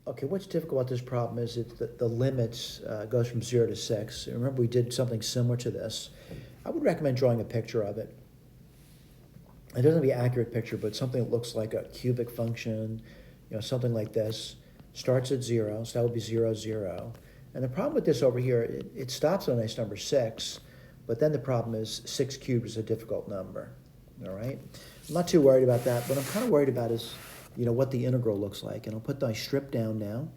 Okay, what's difficult about this problem is the limits goes from 0 to 6. Remember, we did something similar to this. I would recommend drawing a picture of it. It doesn't have to be an accurate picture, but something that looks like a cubic function, something like this. Starts at 0, so that would be 0, 0. And the problem with this over here, it stops at a nice number 6, but then the problem is 6 cubed is a difficult number, all right? I'm not too worried about that. What I'm kind of worried about is, what the integral looks like. And I'll put my strip down now.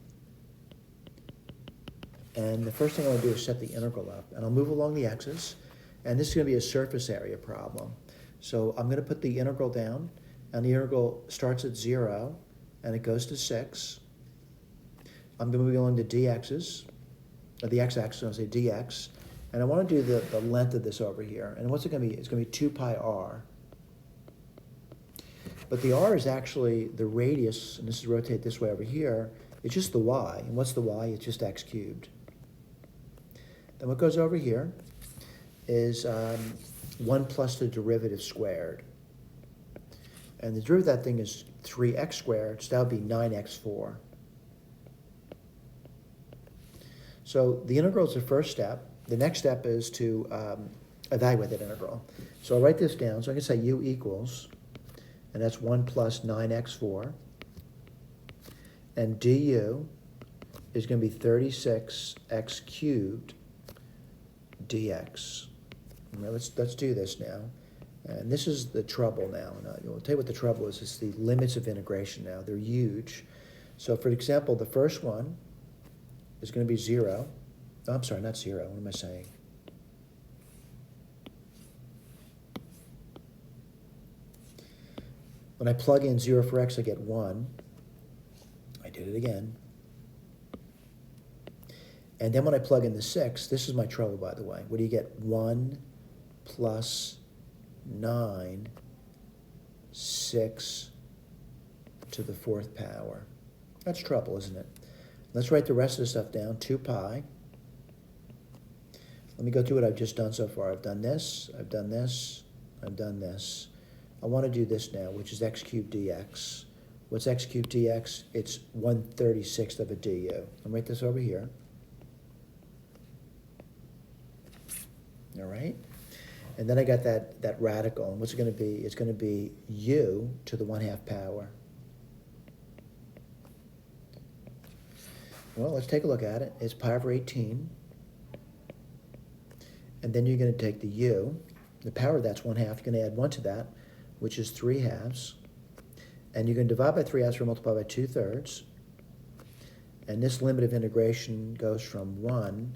And the first thing I want to do is set the integral up. And I'll move along the x's. And this is going to be a surface area problem. So I'm going to put the integral down. And the integral starts at 0, and it goes to 6. I'm going to move along the dx's, or the x-axis, I'll say dx. And I want to do the length of this over here. And what's it going to be? It's going to be 2 pi r. But the r is actually the radius, and this is rotate this way over here. It's just the y. And what's the y? It's just x cubed. Then what goes over here is 1 plus the derivative squared. And the derivative of that thing is 3x squared, so that would be 9x4. So the integral is the first step. The next step is to evaluate that integral. So I'll write this down. So I can say u equals, and that's 1 plus 9x4. And du is going to be 36x cubed dx. Now let's do this now. And this is the trouble now. And I'll tell you what the trouble is. It's the limits of integration now. They're huge. So for example, the first one is going to be 0. Oh, I'm sorry, not 0. What am I saying? When I plug in 0 for x, I get 1. I did it again. And then when I plug in the 6, this is my trouble, by the way. What do you get? 1 plus 9, 6 to the 4th power. That's trouble, isn't it? Let's write the rest of the stuff down. 2 pi. Let me go through what I've just done so far. I've done this, I've done this, I've done this. I want to do this now, which is x cubed dx. What's x cubed dx? It's 1/36 of a du. I'll write this over here. All right? And then I got that radical. And what's it going to be? It's going to be u to the 1/2 power. Well, let's take a look at it. It's pi over 18. And then you're going to take the u. The power of that's 1/2. You're going to add 1 to that, which is 3/2. And you're going to divide by 3/2 or multiply by 2/3. And this limit of integration goes from 1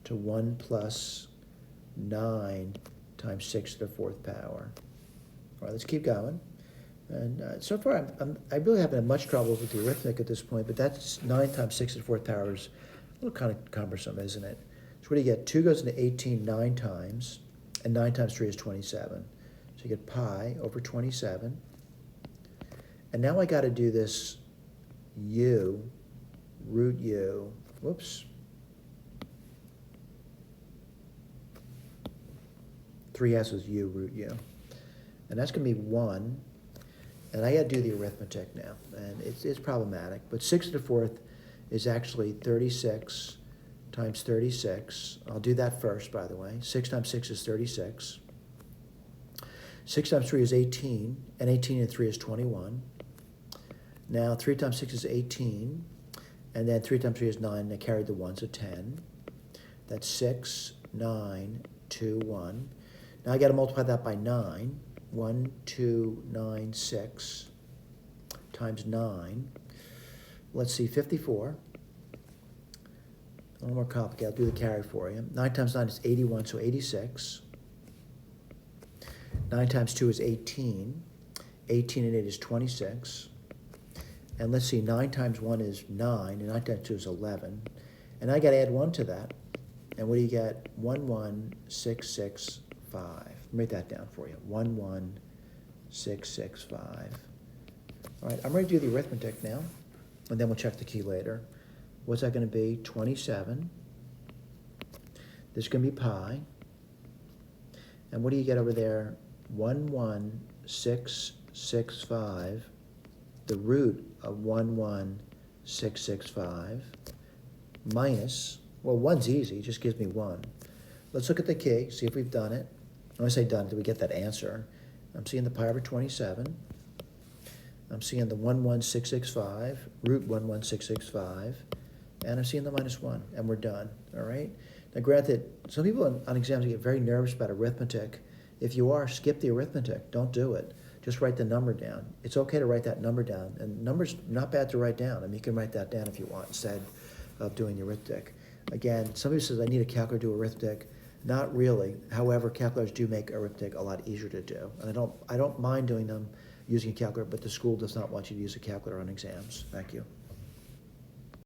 to 1 plus 9 times 6 to the 4th power. All right, let's keep going. And so far, I really haven't had much trouble with the arithmetic at this point, but that's 9 times 6 to the 4th power is a little kind of cumbersome, isn't it? So what do you get? 2 goes into 18 9 times, and 9 times 3 is 27. So you get pi over 27. And now I got to do this u, root u, whoops. 3s is u, root u. And that's going to be 1. And I got to do the arithmetic now. And it's problematic. But 6 to the 4th is actually 36 times 36. I'll do that first, by the way. 6 times 6 is 36. 6 times 3 is 18. And 18 and 3 is 21. Now 3 times 6 is 18. And then 3 times 3 is 9. And I carried the 1, so 10. That's 6, 9, 2, 1. Now I got to multiply that by 9. 1, 2, 9, 6 times 9. Let's see, 54. A little more complicated. I'll do the carry for you. 9 times 9 is 81, so 86. 9 times 2 is 18. 18 and 8 is 26. And let's see, 9 times 1 is 9, and 9 times 2 is 11. And I got to add 1 to that. And what do you get? 11665. Write that down for you. 11665. All right, I'm ready to do the arithmetic now, and then we'll check the key later. What's that going to be? 27. This is going to be pi. And what do you get over there? 11665. The root of 11665 665 minus, well, 1's easy, it just gives me 1. Let's look at the key, see if we've done it. When I say done, do we get that answer? I'm seeing the pi over 27. I'm seeing the 11665, root 11665, and I'm seeing the minus 1, and we're done, all right? Now, granted, some people on exams get very nervous about arithmetic. If you are, skip the arithmetic. Don't do it. Just write the number down. It's okay to write that number down, and numbers not bad to write down. I mean, you can write that down if you want instead of doing the arithmetic. Again, somebody says, I need a calculator to do arithmetic. Not really. However, calculators do make arithmetic a lot easier to do, and I don't mind doing them using a calculator, but the school does not want you to use a calculator on exams. Thank you.